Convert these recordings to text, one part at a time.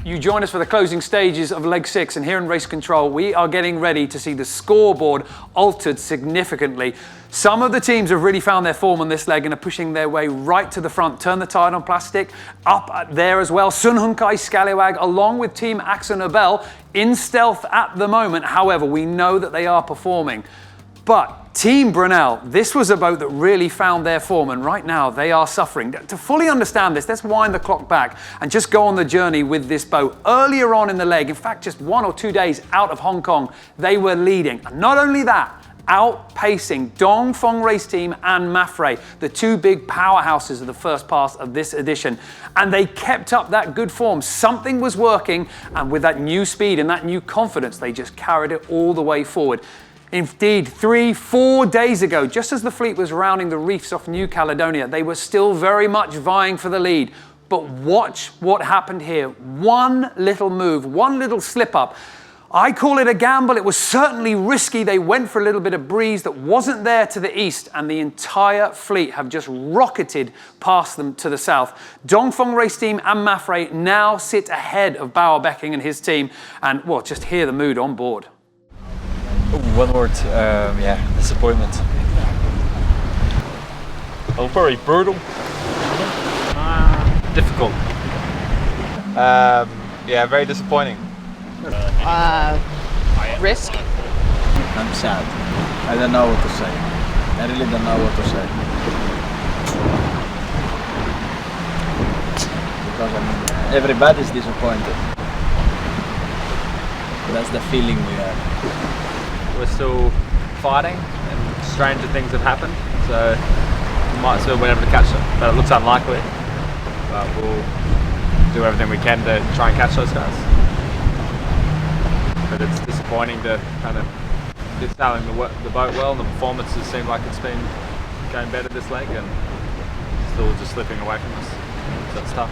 You join us for the closing stages of leg 6, and here in race control, we are getting ready to see the scoreboard altered significantly. Some of the teams have really found their form on this leg and are pushing their way right to the front. Turn the Tide on Plastic up there as well. Sun Hunkai Scallywag along with Team Axel Nobel in stealth at the moment. However, we know that they are performing. But Team Brunel, this was a boat that really found their form, and right now they are suffering. To fully understand this, let's wind the clock back and just go on the journey with this boat. Earlier on in the leg, in fact, just 1 or 2 days out of Hong Kong, they were leading. And not only that, outpacing Dongfeng Race Team and Mafre, the two big powerhouses of the first pass of this edition. And they kept up that good form. Something was working, and with that new speed and that new confidence, they just carried it all the way forward. Indeed, 3-4 days ago, just as the fleet was rounding the reefs off New Caledonia, they were still very much vying for the lead. But watch what happened here. One little move, one little slip up. I call it a gamble. It was certainly risky. They went for a little bit of breeze that wasn't there to the east, and the entire fleet have just rocketed past them to the south. Dongfeng Race Team and Mafre now sit ahead of Bauer Becking and his team, and well, just hear the mood on board. One word, yeah, disappointment. Oh, very brutal. Difficult. Yeah, very disappointing. Risk. I'm sad. I don't know what to say. I really don't know what to say. Because I mean, everybody's disappointed. That's the feeling we have. We're still fighting, and stranger things have happened, so we might still be able to catch them, but it looks unlikely. But we'll do everything we can to try and catch those guys. But it's disappointing to kind of be sailing the boat well, and the performances seem like it's been going better this leg, and still just slipping away from us. So it's tough.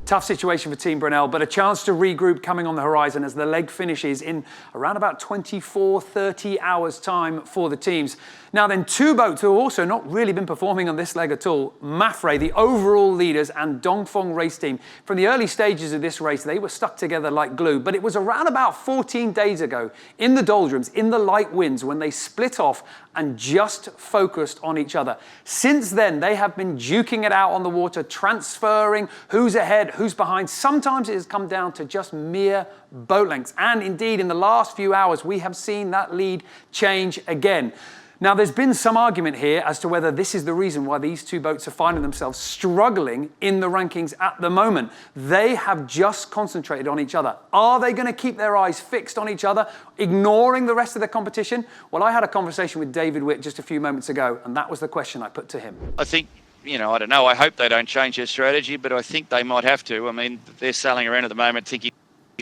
Tough situation for Team Brunel, but a chance to regroup coming on the horizon as the leg finishes in around about 24-30 hours time for the teams. Now then, two boats who have also not really been performing on this leg at all. Mafre, the overall leaders, and Dongfeng Race Team. From the early stages of this race, they were stuck together like glue, but it was around about 14 days ago in the doldrums, in the light winds, when they split off and just focused on each other. Since then, they have been duking it out on the water, transferring who's ahead, who's behind. Sometimes it has come down to just mere boat lengths. And indeed, in the last few hours, we have seen that lead change again. Now, there's been some argument here as to whether this is the reason why these two boats are finding themselves struggling in the rankings at the moment. They have just concentrated on each other. Are they going to keep their eyes fixed on each other, ignoring the rest of the competition? Well, I had a conversation with David Witt just a few moments ago, and that was the question I put to him. I think, you know, I don't know, I hope they don't change their strategy, but I think they might have to. I mean, they're sailing around at the moment thinking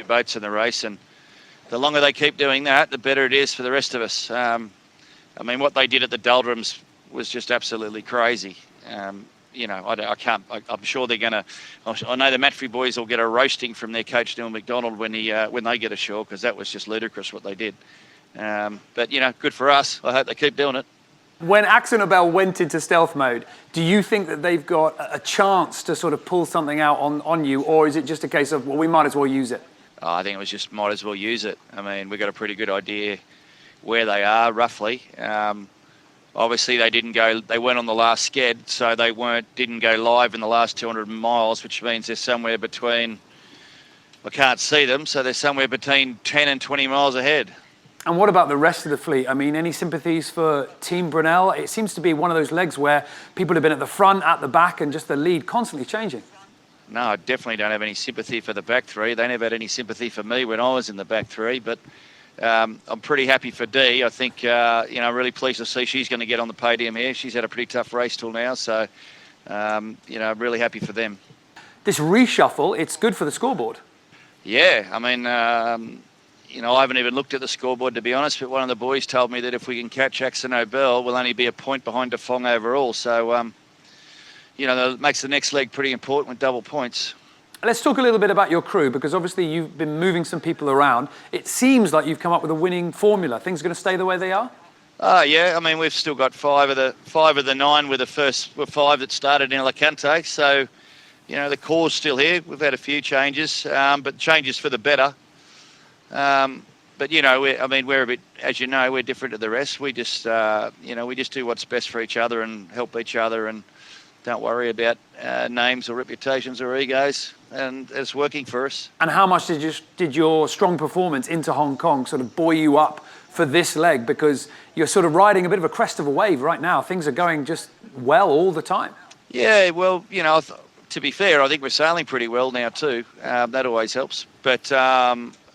boats in the race, and the longer they keep doing that, the better it is for the rest of us. I mean, what they did at the doldrums was just absolutely crazy. You know, I'm sure they're going to, I know the Matfrey boys will get a roasting from their coach, Neil McDonald, when they get ashore, because that was just ludicrous what they did. But, you know, good for us. I hope they keep doing it. When Axel Nobel went into stealth mode, do you think that they've got a chance to sort of pull something out on you, or is it just a case of, well, we might as well use it? Oh, I think it was just might as well use it. I mean, we've got a pretty good idea where they are roughly. Obviously they weren't on the last sked, so they didn't go live in the last 200 miles, which means they're somewhere between, I can't see them, so they're somewhere between 10 and 20 miles ahead. And what about the rest of the fleet? I mean, any sympathies for Team Brunel? It seems to be one of those legs where people have been at the front, at the back, and just the lead constantly changing. No, I definitely don't have any sympathy for the back three. They never had any sympathy for me when I was in the back three, but I'm pretty happy for Dee. I think, you know, really pleased to see she's going to get on the podium here. She's had a pretty tough race till now, so, you know, really happy for them. This reshuffle, it's good for the scoreboard. Yeah, I mean, you know, I haven't even looked at the scoreboard, to be honest, but one of the boys told me that if we can catch Axel Nobel, we'll only be a point behind Dongfeng overall. So, you know, that makes the next leg pretty important with double points. Let's talk a little bit about your crew, because obviously you've been moving some people around. It seems like you've come up with a winning formula. Things are going to stay the way they are? Oh yeah, I mean we've still got five of the 9 were 5 that started in Alicante. So, you know, the core's still here. We've had a few changes, but changes for the better. But you know, we're a bit, as you know, we're different to the rest. We just, we just do what's best for each other and help each other, and don't worry about names or reputations or egos. And it's working for us. And how much did your strong performance into Hong Kong sort of buoy you up for this leg? Because you're sort of riding a bit of a crest of a wave right now. Things are going just well all the time. Yeah, well, you know, to be fair, I think we're sailing pretty well now too. That always helps. But,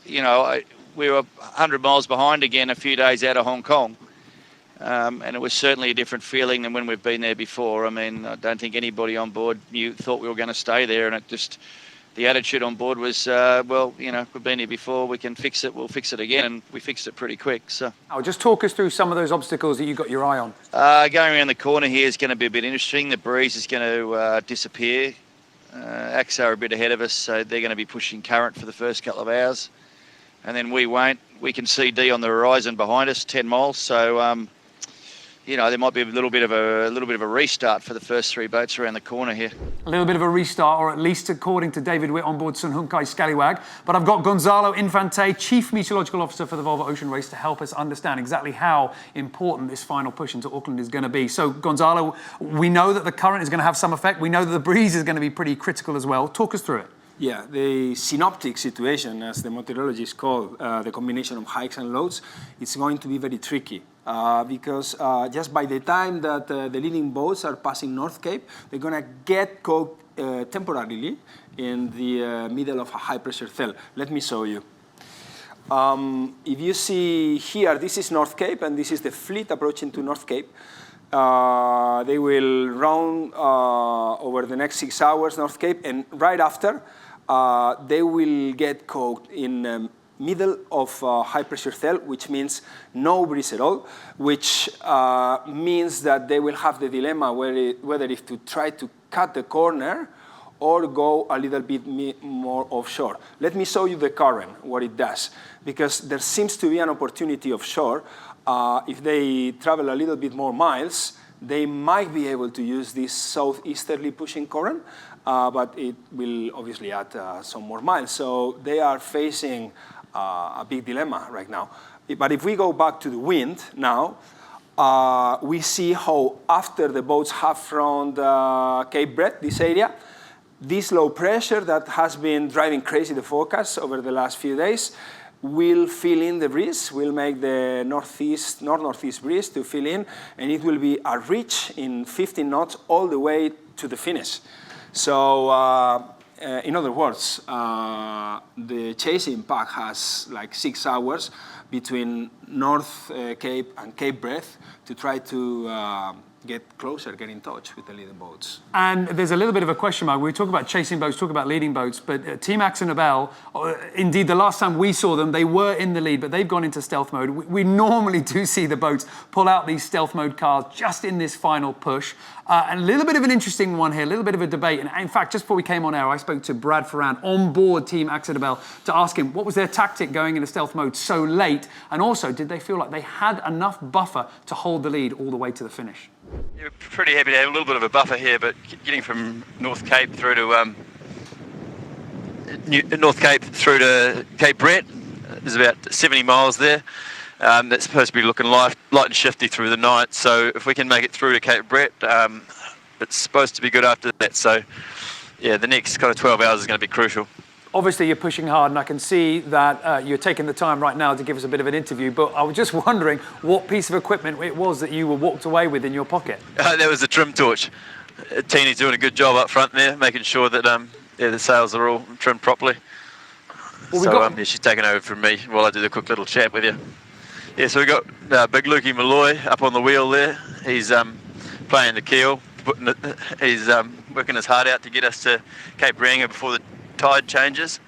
you know, we were 100 miles behind again a few days out of Hong Kong. And it was certainly a different feeling than when we've been there before. I mean, I don't think anybody on board thought we were going to stay there, and it just... The attitude on board was, well, you know, we've been here before, we can fix it, we'll fix it again, and we fixed it pretty quick. So, just talk us through some of those obstacles that you got your eye on. Going around the corner here is going to be a bit interesting. The breeze is going to disappear. AXA are a bit ahead of us, so they're going to be pushing current for the first couple of hours, and then we won't. We can see D on the horizon behind us, 10 miles. So, you know, there might be a little bit of a restart for the first 3 boats around the corner here. A little bit of a restart, or at least according to David Witt on board Sun Hung Kai Scallywag. But I've got Gonzalo Infante, Chief Meteorological Officer for the Volvo Ocean Race, to help us understand exactly how important this final push into Auckland is going to be. So, Gonzalo, we know that the current is going to have some effect. We know that the breeze is going to be pretty critical as well. Talk us through it. Yeah, the synoptic situation, as the meteorologists call the combination of hikes and lows, it's going to be very tricky. Because just by the time that the leading boats are passing North Cape, they're going to get caught temporarily in the middle of a high-pressure cell. Let me show you. If you see here, this is North Cape, and this is the fleet approaching to North Cape. They will round over the next 6 hours North Cape, and right after, they will get caught in middle of high-pressure cell, which means no breeze at all, which means that they will have the dilemma whether if to try to cut the corner or go a little bit more offshore. Let me show you the current, what it does, because there seems to be an opportunity offshore. If they travel a little bit more miles, they might be able to use this southeasterly pushing current, but it will obviously add some more miles. So they are facing a big dilemma right now. But if we go back to the wind now, we see how after the boats have from Cape Breton, this area, this low pressure that has been driving crazy the forecast over the last few days will fill in the breeze, will make the north-northeast breeze to fill in, and it will be a reach in 15 knots all the way to the finish. So, in other words, the chasing pack has like 6 hours between North Cape and Cape Breton to try to get closer, get in touch with the leading boats. And there's a little bit of a question mark. We talk about chasing boats, talk about leading boats, but Team AXA Nobel, indeed the last time we saw them, they were in the lead, but they've gone into stealth mode. We normally do see the boats pull out these stealth mode cars just in this final push. And a little bit of an interesting one here, a little bit of a debate. And in fact, just before we came on air, I spoke to Brad Ferran on board Team AXA Nobel to ask him what was their tactic going into stealth mode so late, and also did they feel like they had enough buffer to hold the lead all the way to the finish? You're pretty happy to have a little bit of a buffer here, but getting from North Cape through to Cape Breton is about 70 miles there. That's supposed to be looking light and shifty through the night. So if we can make it through to Cape Breton, it's supposed to be good after that. So yeah, the next kind of 12 hours is going to be crucial. Obviously, you're pushing hard, and I can see that you're taking the time right now to give us a bit of an interview, but I was just wondering what piece of equipment it was that you were walked away with in your pocket. That was a trim torch. Tina's doing a good job up front there, making sure that the sails are all trimmed properly. Well, so she's taking over from me while I do the quick little chat with you. Yeah, so we've got Big Lukey Malloy up on the wheel there. He's playing the keel. He's working his heart out to get us to Cape Reinga before the tide changes.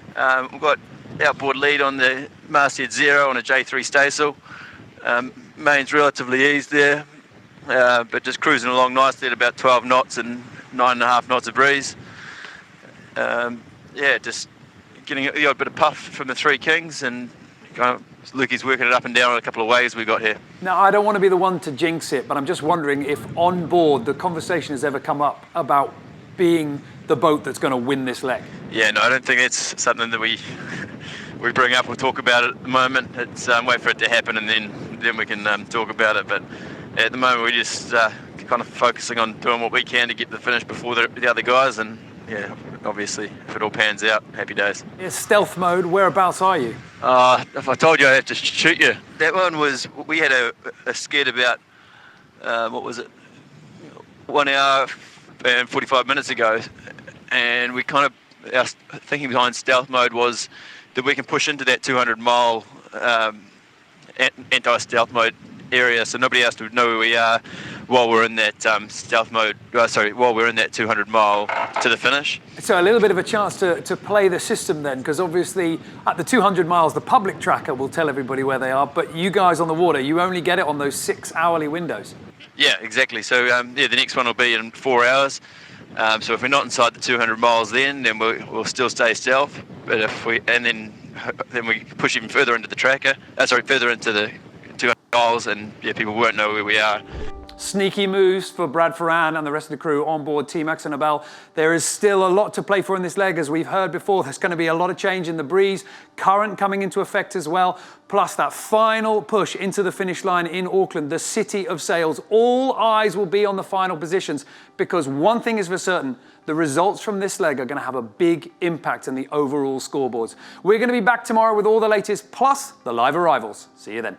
We've got outboard lead on the masthead 0 on a J3 staysail. Main's relatively eased there, but just cruising along nicely at about 12 knots and 9.5 knots of breeze. Yeah, just getting a bit of puff from the Three Kings and kind of Lukey's working it up and down on a couple of waves we got here. Now, I don't want to be the one to jinx it, but I'm just wondering if on board the conversation has ever come up about being the boat that's going to win this leg. Yeah, no, I don't think it's something that we bring up or talk about at the moment. It's wait for it to happen and then we can talk about it. But at the moment, we're just kind of focusing on doing what we can to get the finish before the other guys. And yeah, obviously, if it all pans out, happy days. It's stealth mode. Whereabouts are you? If I told you, I'd have to shoot you. That one was, we had a skid about, what was it, 1 hour and 45 minutes ago. And we kind of, our thinking behind stealth mode was that we can push into that 200-mile anti-stealth mode area, so nobody has to know where we are while we're in that stealth mode. While we're in that 200-mile to the finish. So a little bit of a chance to play the system then, because obviously at the 200 miles, the public tracker will tell everybody where they are, but you guys on the water, you only get it on those 6 hourly windows. Yeah, exactly. So yeah, the next one will be in 4 hours. So if we're not inside the 200 miles, then we'll still stay stealth. But if then we push even further into the tracker. Further into the 200 miles, and yeah, people won't know where we are. Sneaky moves for Brad Ferran and the rest of the crew on board Team Axonabel. There is still a lot to play for in this leg, as we've heard before. There's going to be a lot of change in the breeze, current coming into effect as well, plus that final push into the finish line in Auckland, the city of sails. All eyes will be on the final positions, because one thing is for certain, the results from this leg are going to have a big impact on the overall scoreboards. We're going to be back tomorrow with all the latest, plus the live arrivals. See you then.